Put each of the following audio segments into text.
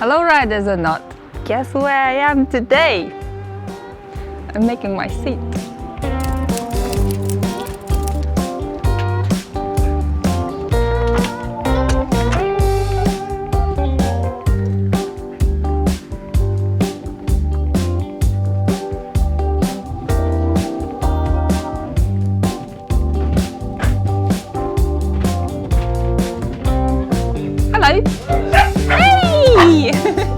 Hello riders or not, guess where I am today? I'm making my seat. Hello! Hey! Hey!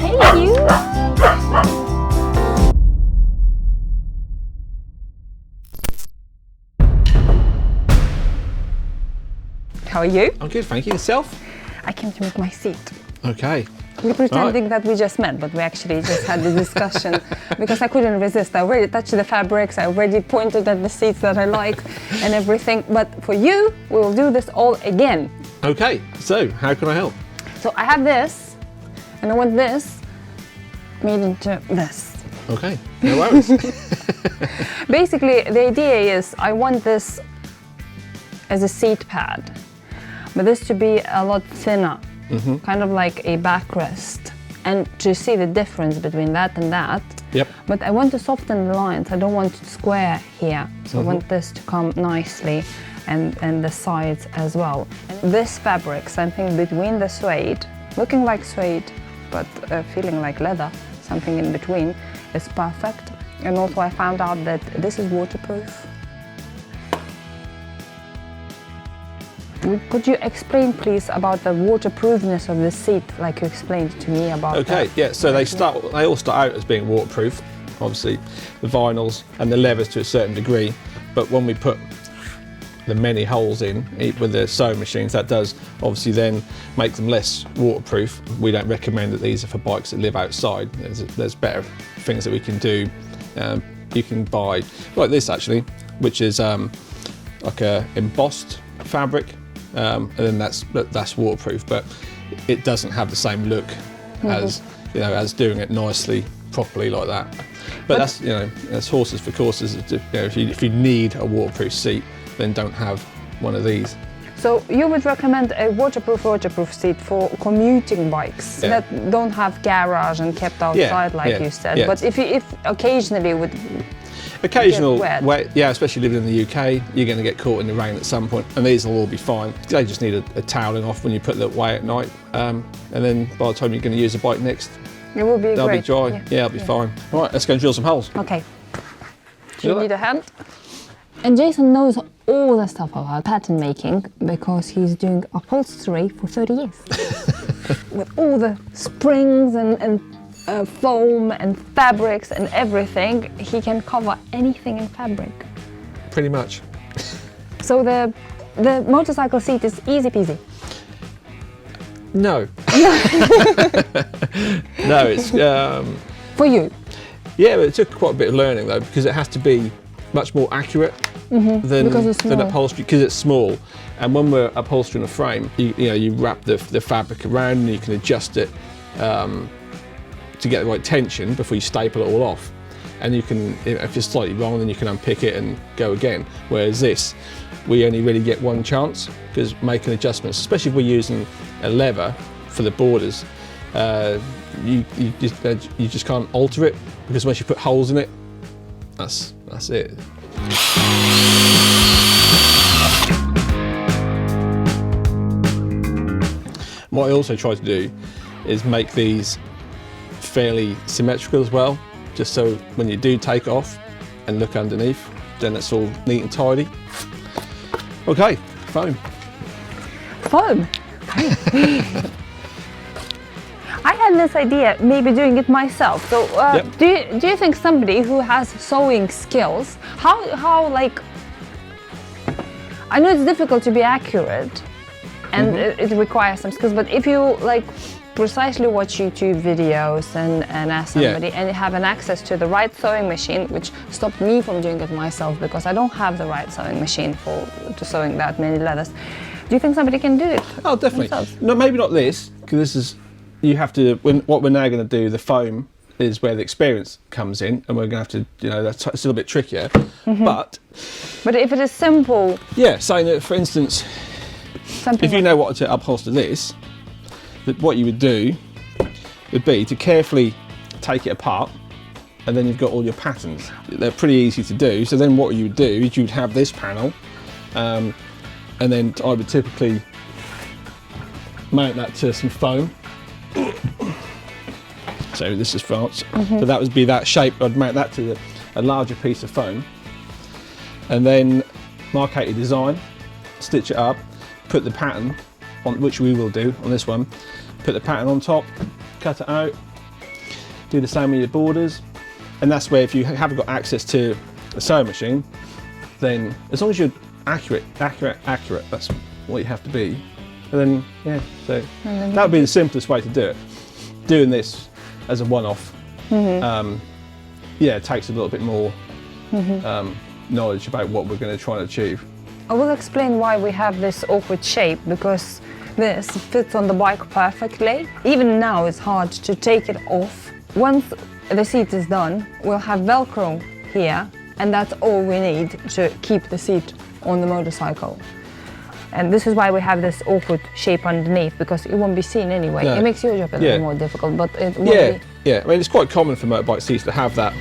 Hey you! How are you? I'm good, thank you. Yourself? I came to make my seat. Okay. We're pretending that we just met, but we actually just had the discussion because I couldn't resist. I already touched the fabrics, I already pointed at the seats that I like and everything. But for you, we will do this all again. Okay, so how can I help? So I have this, and I want this made into this. Okay, no worries. Basically, the idea is I want this as a seat pad, but this to be a lot thinner. Kind of like a backrest, and to see the difference between that and that. Yep. But I want to soften the lines. I don't want it square here, so I want this to come nicely, and the sides as well. And this fabric, something between the suede, looking like suede, but feeling like leather, something in between, is perfect. And also I found out that this is waterproof. Could you explain, please, about the waterproofness of the seat, like you explained to me about? Okay, yeah. So they all start out as being waterproof. Obviously, the vinyls and the leathers to a certain degree. But when we put the many holes in with the sewing machines, that does obviously then make them less waterproof. We don't recommend that these are for bikes that live outside. There's better things that we can do. You can buy like this actually, which is like a embossed fabric. And then that's waterproof, but it doesn't have the same look as as doing it nicely, properly like that. But that's that's horses for courses. If you need a waterproof seat, then don't have one of these. So you would recommend a waterproof seat for commuting bikes that don't have garage and kept outside, like you said. But if occasionally would. Occasional wet, especially living in the UK, you're going to get caught in the rain at some point, and these will all be fine. They just need a toweling off when you put them away at night, and then by the time you're going to use the bike next, it will be they'll be dry. Yeah, it'll be fine. All right, let's go and drill some holes. Okay. Do you need a hand? And Jason knows all the stuff about pattern making because he's doing upholstery for 30 years. With all the springs and foam and fabrics and everything, he can cover anything in fabric. Pretty much. So the motorcycle seat is easy peasy. No. No, it's for you. Yeah, but it took quite a bit of learning though, because it has to be much more accurate than upholstery, because it's small. And when we're upholstering a frame, you wrap the fabric around and you can adjust it to get the right tension before you staple it all off. And you can, if it's slightly wrong, then you can unpick it and go again. Whereas this, we only really get one chance, because making adjustments, especially if we're using a leather for the borders, you just can't alter it, because once you put holes in it, that's it. What I also try to do is make these fairly symmetrical as well, just so when you do take it off and look underneath, then it's all neat and tidy. Okay, foam. Foam? I had this idea, maybe doing it myself. So do you think somebody who has sewing skills, how like, I know it's difficult to be accurate and it requires some skills, but if you like precisely watch YouTube videos and ask somebody and have an access to the right sewing machine, which stopped me from doing it myself because I don't have the right sewing machine to sewing that many leathers. Do you think somebody can do it? Oh, definitely. Themselves? No, maybe not this, because this is, you have to, what we're now going to do, the foam is where the experience comes in, and we're going to have to, that's it's a little bit trickier, but if it is simple. Yeah, saying that, for instance, if you know what to upholster this, what you would do would be to carefully take it apart, and then you've got all your patterns. They're pretty easy to do. So then what you would do is you'd have this panel, and then I would typically mount that to some foam. So this is France. So that would be that shape. I'd mount that to a larger piece of foam, and then mark out your design, stitch it up, put the pattern on, which we will do on this one, put the pattern on top, cut it out, do the same with your borders. And that's where, if you haven't got access to a sewing machine, then as long as you're accurate, that's what you have to be. And then, yeah, so that would be the simplest way to do it. Doing this as a one-off, yeah, it takes a little bit more knowledge about what we're going to try and achieve. I will explain why we have this awkward shape, because this fits on the bike perfectly. Even now it's hard to take it off. Once the seat is done, we'll have Velcro here, and that's all we need to keep the seat on the motorcycle. And this is why we have this awkward shape underneath, because it won't be seen anyway. No. It makes your job a little more difficult, but it won't be. Yeah, I mean, it's quite common for motorbike seats to have that.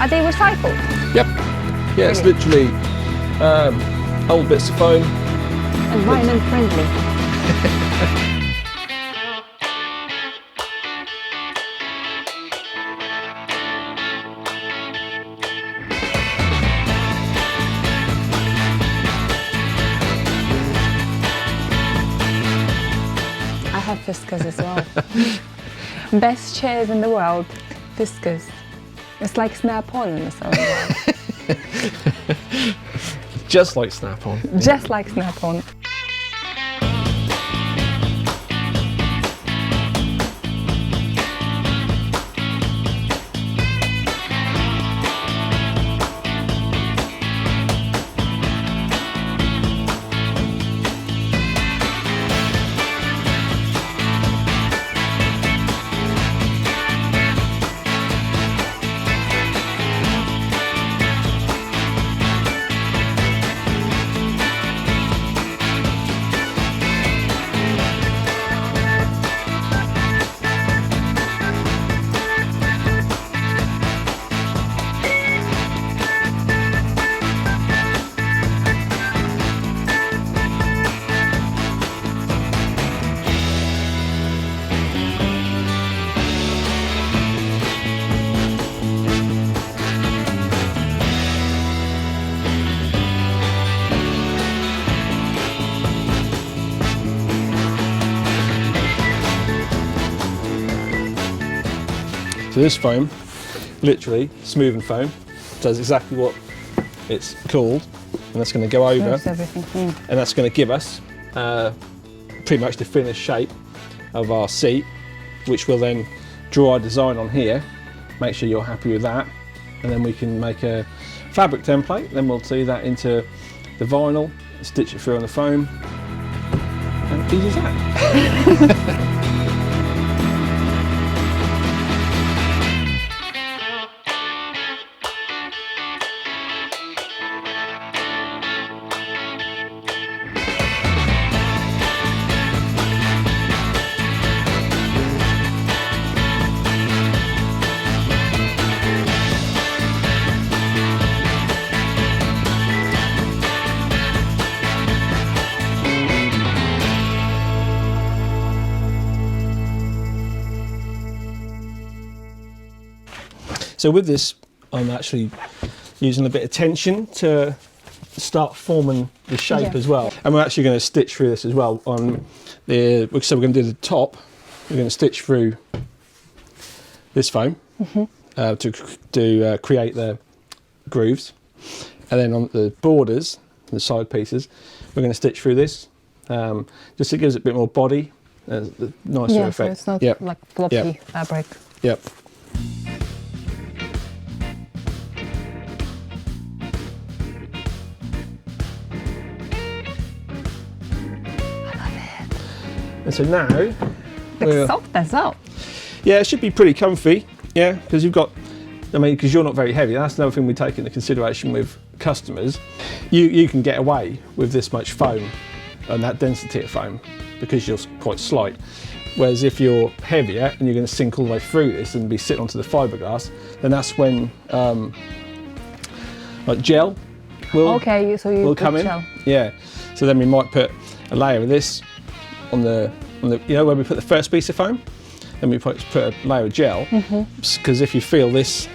Are they recycled? Yep. Yeah, it's literally old bits of foam. Environment friendly. I have Fiskars as well. Best chairs in the world, Fiskars. It's like Snap-on in the sewing world. Just like Snap-on. Just like Snap-on. So this foam, literally smoothing foam, does exactly what it's called, and that's going to go over, everything. and that's going to give us pretty much the finished shape of our seat, which will then draw our design on here, make sure you're happy with that, and then we can make a fabric template. Then we'll do that into the vinyl, stitch it through on the foam, and easy as that. So with this, I'm actually using a bit of tension to start forming the shape as well. And we're actually going to stitch through this as well. On the, so we're going to do the top, we're going to stitch through this foam to create the grooves. And then on the borders, the side pieces, we're going to stitch through this, just so it gives it a bit more body, nicer effect. So it's not like floppy fabric. Yep. And so now, Looks soft as well. Yeah, it should be pretty comfy. Yeah, because you've got, I mean, because you're not very heavy. That's another thing we take into consideration with customers. you can get away with this much foam and that density of foam because you're quite slight. Whereas if you're heavier and you're going to sink all the way through this and be sitting onto the fiberglass, then that's when like gel will come in. gel. Yeah. So then we might put a layer of this on the you know where we put the first piece of foam, then we put a layer of gel, because if you feel this,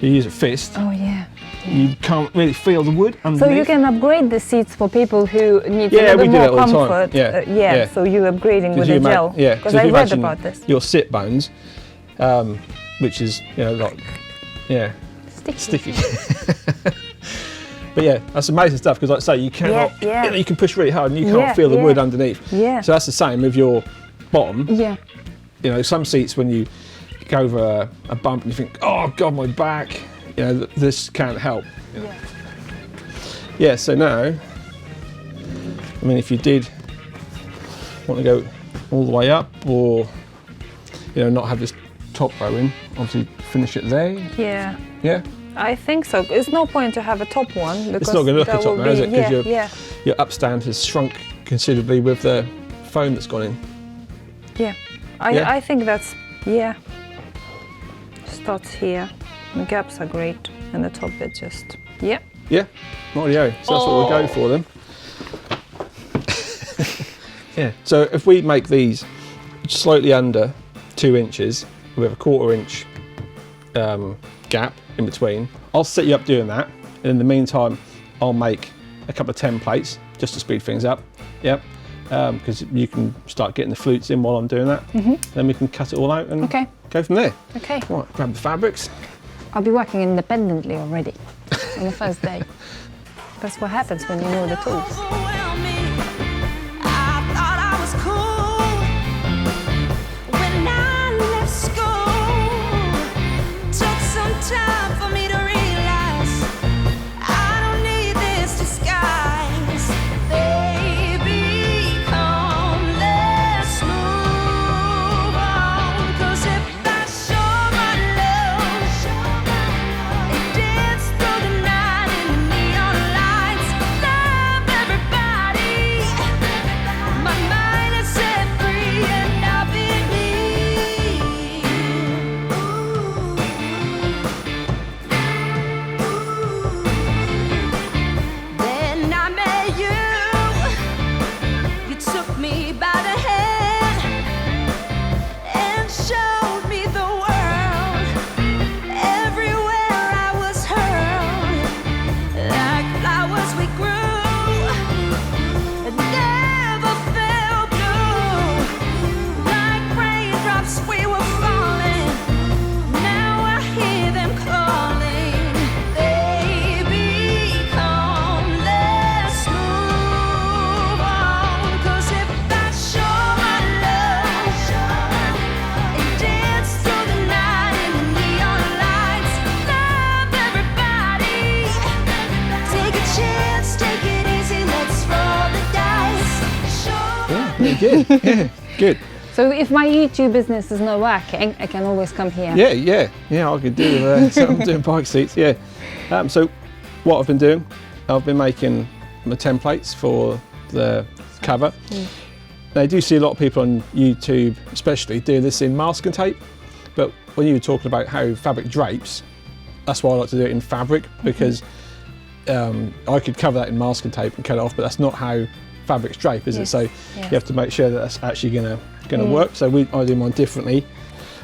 you use a fist. Oh yeah. You can't really feel the wood underneath. So you can upgrade the seats for people who need a little bit more comfort. Yeah. So you're upgrading with the gel. Yeah. Because I read about this. Your sit bones, which is like sticky. But yeah, that's amazing stuff because, like I say, you cannot. You can push really hard and you can't feel the wood underneath. Yeah. So that's the same with your bottom. Yeah. You know, some seats when you go over a bump and you think, oh God, my back. You know, this can't help. Yeah, so now, I mean, if you did want to go all the way up or, not have this top row in, obviously finish it there. Yeah. Yeah? I think so. It's no point to have a top one because it's not going to look a top now, is it? Because your upstand has shrunk considerably with the foam that's gone in. Yeah. I think that's, starts here. The gaps are great, and the top bit just, Yeah, rightio. So that's what we'll go for then. Yeah, so if we make these slightly under 2 inches with a 1/4 inch gap in between, I'll set you up doing that. And in the meantime, I'll make a couple of templates just to speed things up. Yep. Because you can start getting the flutes in while I'm doing that. Then we can cut it all out and go from there. Okay. Right, grab the fabrics. I'll be working independently already on the first day. That's what happens when you know the tools. Good, yeah, good. So if my YouTube business is not working, I can always come here. Yeah, I could do so I'm doing bike seats, yeah. So what I've been doing, I've been making my templates for the cover. Now I do see a lot of people on YouTube especially do this in masking tape, but when you were talking about how fabric drapes, that's why I like to do it in fabric, because I could cover that in masking tape and cut it off, but that's not how fabrics drape, is it? So you have to make sure that that's actually going to work. So I do mine differently.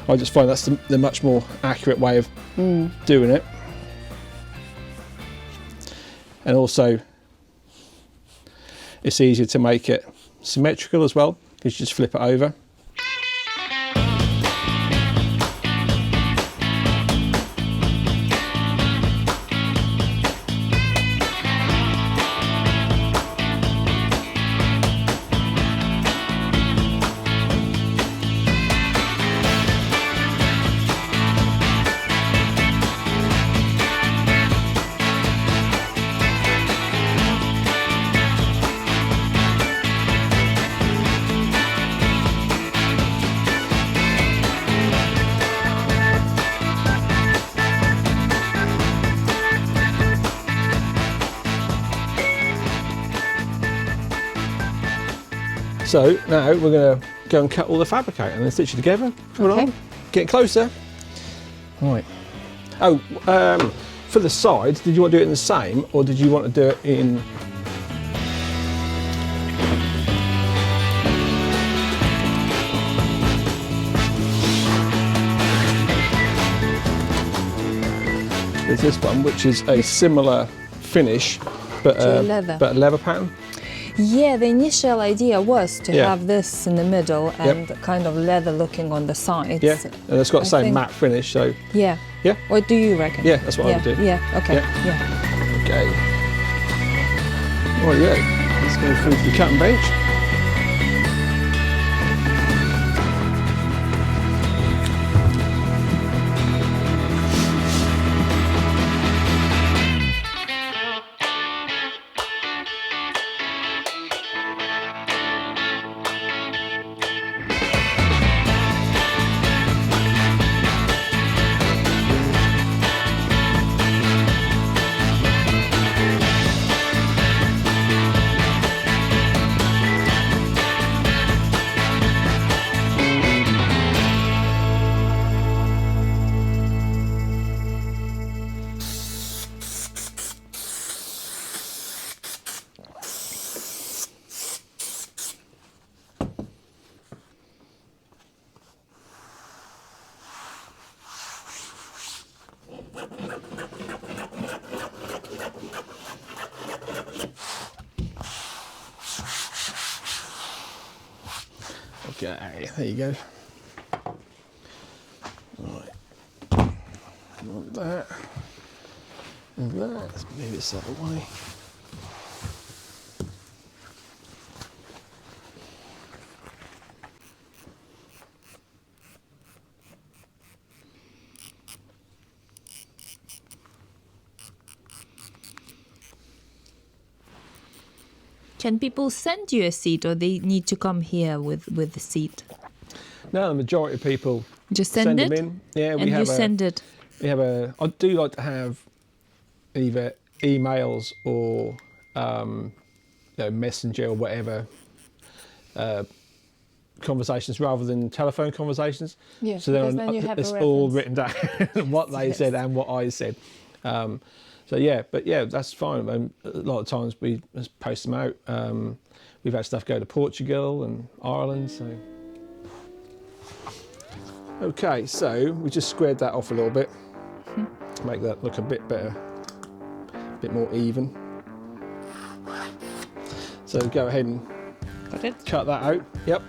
I just find that's the much more accurate way of doing it. And also, it's easier to make it symmetrical as well, because you just flip it over. So now we're going to go and cut all the fabric out and then stitch it together. Come on, get closer. Right. Oh, for the sides, did you want to do it in the same, or did you want to do it in? There's this one, which is a similar finish, but a leather pattern. Yeah, the initial idea was to have this in the middle and kind of leather looking on the sides. Yeah, and it's got the same matte finish, so. Yeah. Yeah. What do you reckon? Yeah, that's what I would do. Yeah, okay. Yeah. Okay. Right, yeah. Let's go through to the cutting bench. Okay, there you go. Right. Like that. And that. Let's move this out of the way. Can people send you a seat, or they need to come here with the seat? No, the majority of people just send it them in. Yeah, and you send it. We have a. I do like to have either emails or messenger or whatever conversations rather than telephone conversations. Yeah. So then it's all written down what they said and what I said. So yeah, but yeah, that's fine. A lot of times we just post them out. We've had stuff go to Portugal and Ireland. So okay, so we just squared that off a little bit to make that look a bit better, a bit more even. So go ahead and cut that out. Yep.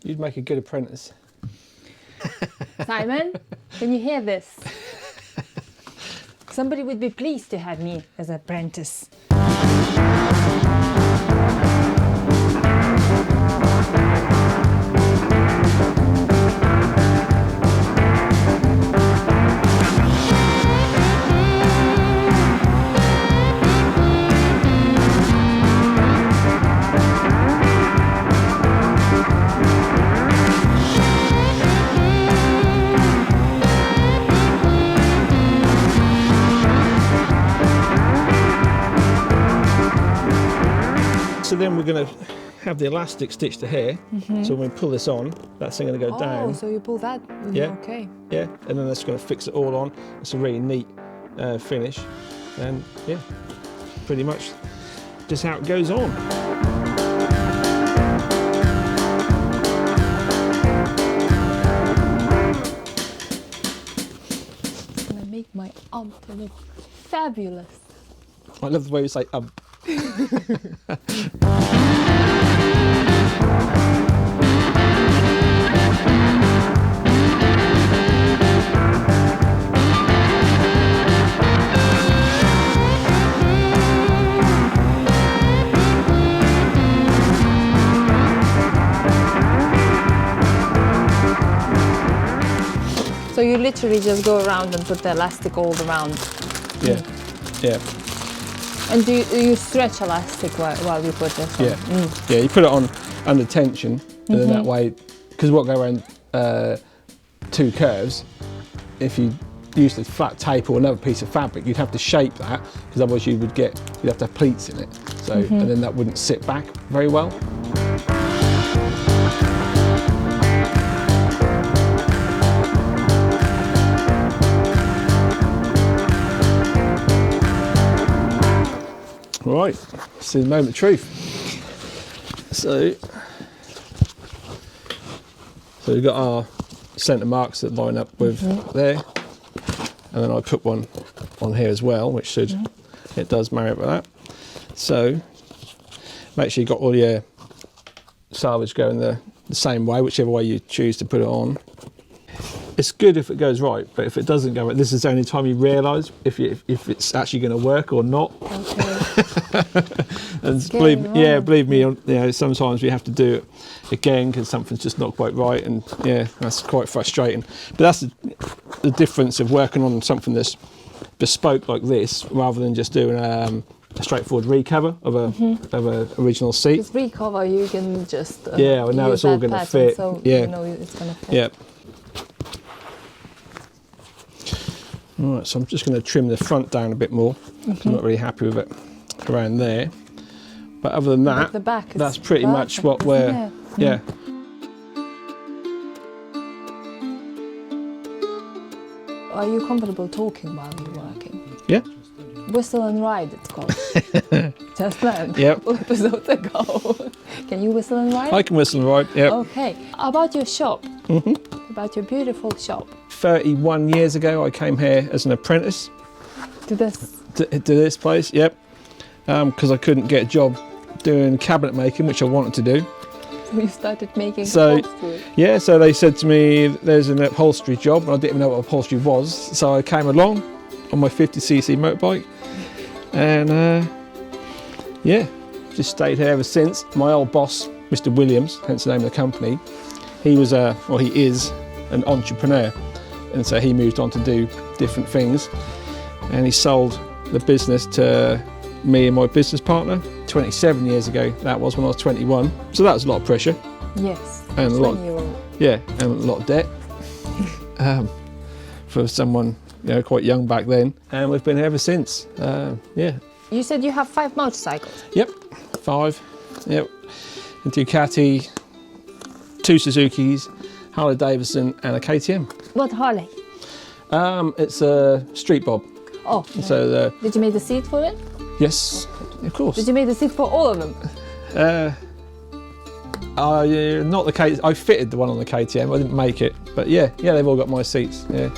You'd make a good apprentice. Simon, can you hear this? Somebody would be pleased to have me as an apprentice. So then we're going to have the elastic stitched to here. So when we pull this on, that's going to go down. Oh, so you pull that? Yeah. Okay. Yeah, and then that's going to fix it all on. It's a really neat finish. And yeah, pretty much just how it goes on. It's going to make my ump look fabulous. I love the way you say So you literally just go around and put the elastic all around. Yeah, yeah. And do you stretch elastic while you put this on? Yeah, yeah. You put it on under tension, and then that way, because what go around two curves, if you used a flat tape or another piece of fabric, you'd have to shape that, because otherwise you'd have to have pleats in it. So, and then that wouldn't sit back very well. Right, this is the moment of truth. So we've got our centre marks that line up with there, and then I put one on here as well, which should, it does marry up with that. So make sure you've got all your salvage going the same way, whichever way you choose to put it on. It's good if it goes right, but if it doesn't go right, this is the only time you realise if it's actually going to work or not. Okay. And believe me, you know, sometimes we have to do it again because something's just not quite right, and yeah, that's quite frustrating. But that's the difference of working on something that's bespoke like this, rather than just doing a straightforward recover of a original seat. Because recover, you can just yeah, well, now it's all going to fit. So yeah, you know it's going to fit. Yeah. All right, so I'm just going to trim the front down a bit more. I'm not really happy with it around there. But other than that, the back that's pretty much what we're, yeah. Are you comfortable talking while you're working? Yeah. Whistle and ride, it's called. Just learned. Yep. Episodes ago. Can you whistle and ride? I can whistle and ride, yeah. Okay. About your shop. About your beautiful shop. 31 years ago, I came here as an apprentice. To this? To this place, yep. Because I couldn't get a job doing cabinet making, which I wanted to do. So you started making upholstery? Yeah, so they said to me, there's an upholstery job, and I didn't even know what upholstery was. So I came along on my 50cc motorbike, and yeah, just stayed here ever since. My old boss, Mr. Williams, hence the name of the company, he was well, he is an entrepreneur, and so he moved on to do different things, and he sold the business to me and my business partner 27 years ago. That was when I was 21, so that was a lot of pressure. Yes, and a lot, yeah, and a lot of debt for someone, you know, quite young back then, and we've been here ever since. Yeah. You said you have 5 motorcycles. Yep, 5. Yep, a Ducati, 2 Suzukis, Harley Davidson, and a KTM. What Harley? It's a street bob. Oh. So did you make the seat for it? Yes, of course. Did you make the seat for all of them? Not the KTM. I fitted the one on the KTM. I didn't make it, but yeah, they've all got my seats. Yeah.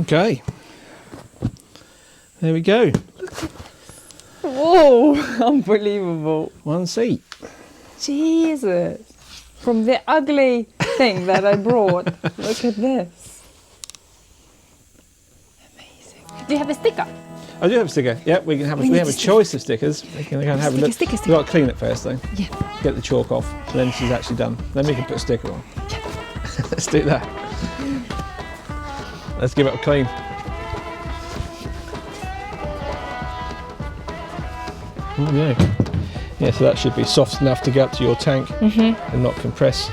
Okay, there we go. Whoa, unbelievable. One seat. Jesus. From the ugly thing that I brought, look at this. Amazing. Do you have a sticker? I do have a sticker. Yeah, we can have. We have a choice of stickers. We can have a look. Sticker. We've got to clean it first, though. Yeah. Get the chalk off. And then she's actually done. Then we can put a sticker on. Yeah. Let's do that. Let's give it a clean. Oh, yeah. Yeah, so that should be soft enough to get up to your tank and not compress.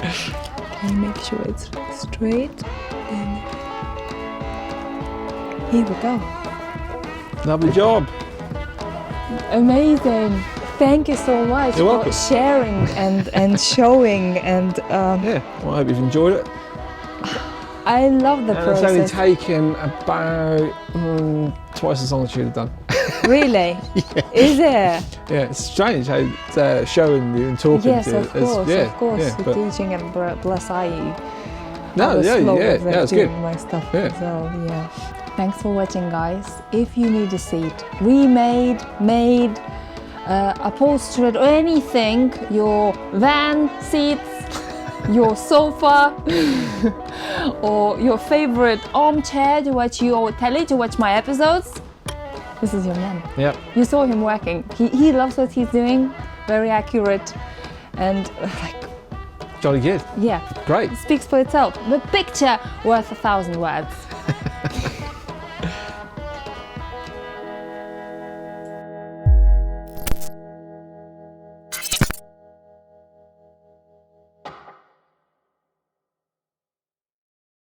Okay, make sure it's straight. And here we go. Lovely job. Amazing. Thank you so much You're for welcome. sharing and showing and Yeah, well, I hope you've enjoyed it. I love the And it's only process. taken about twice as long as you'd have done. Really? Is it? Yeah, it's strange how it's, showing you and talking Yes, to you. of course, yeah, of course. Yeah, With but teaching and bless I. no, I was yeah, slow yeah, with yeah, it's doing good. my stuff. Yeah. So yeah. Thanks for watching, guys. If you need a seat remade, made, upholstered, or anything, your van seats, your sofa, or your favorite armchair to watch your telly, to watch my episodes, this is your man. Yep. You saw him working. He loves what he's doing. Very accurate, and like, Jolly good. yeah, Great. it speaks for itself. The picture worth 1,000 words.